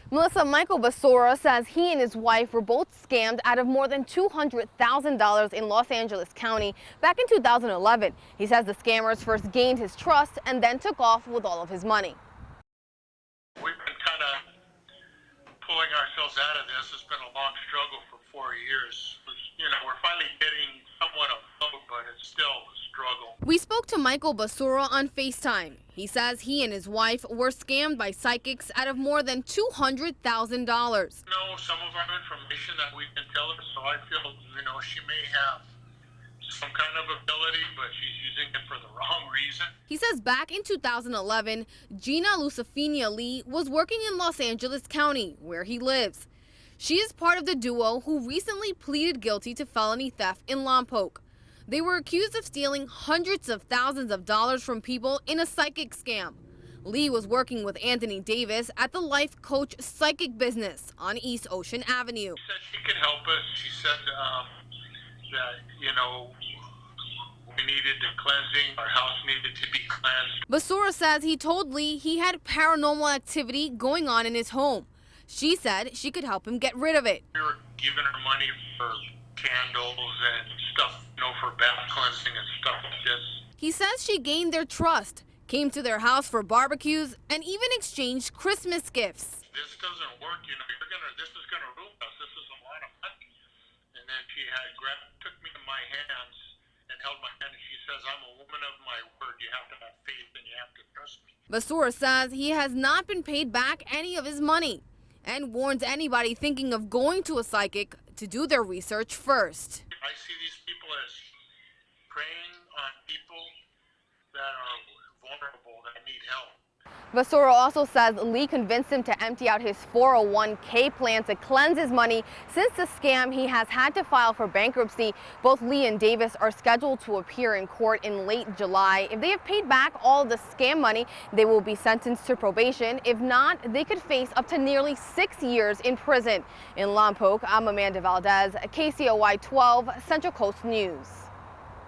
Melissa, Michael Basura says he and his wife were both scammed out of more than $200,000 in Los Angeles County back in 2011. He says the scammers first gained his trust and then took off with all of his money. We've been kind of pulling ourselves out of this. It's been a long struggle for 4 years. We're finally getting somewhat afloat, but it's still a struggle. We spoke to Michael Basura on FaceTime. He says he and his wife were scammed by psychics out of more than $200,000. Some of our information that we can tell her, so I feel, she may have some kind of ability, but she's using it for the wrong reason. He says back in 2011, Gina Lucifina Lee was working in Los Angeles County, where he lives. She is part of the duo who recently pleaded guilty to felony theft in Lompoc. They were accused of stealing hundreds of thousands of dollars from people in a psychic scam. Lee was working with Anthony Davis at the Life Coach Psychic Business on East Ocean Avenue. She said she could help us. She said that, we needed the cleansing. Our house needed to be cleansed. Basura says he told Lee he had paranormal activity going on in his home. She said she could help him get rid of it. We were giving her money for candles and stuff, for bath cleansing and stuff like this. He says she gained their trust, came to their house for barbecues, and even exchanged Christmas gifts. This doesn't work, this is gonna ruin us. This is a lot of money. And then she took me in my hands and held my hand, and she says, "I'm a woman of my word. You have to have faith and you have to trust me." Basura says he has not been paid back any of his money and warns anybody thinking of going to a psychic to do their research first. I see these people as preying on people that are vulnerable, that need help. Basura also says Lee convinced him to empty out his 401k plan to cleanse his money. Since the scam, he has had to file for bankruptcy. Both Lee and Davis are scheduled to appear in court in late July. If they have paid back all the scam money, they will be sentenced to probation. If not, they could face up to nearly 6 years in prison. In Lompoc, I'm Amanda Valdez, KCOY 12 Central Coast News.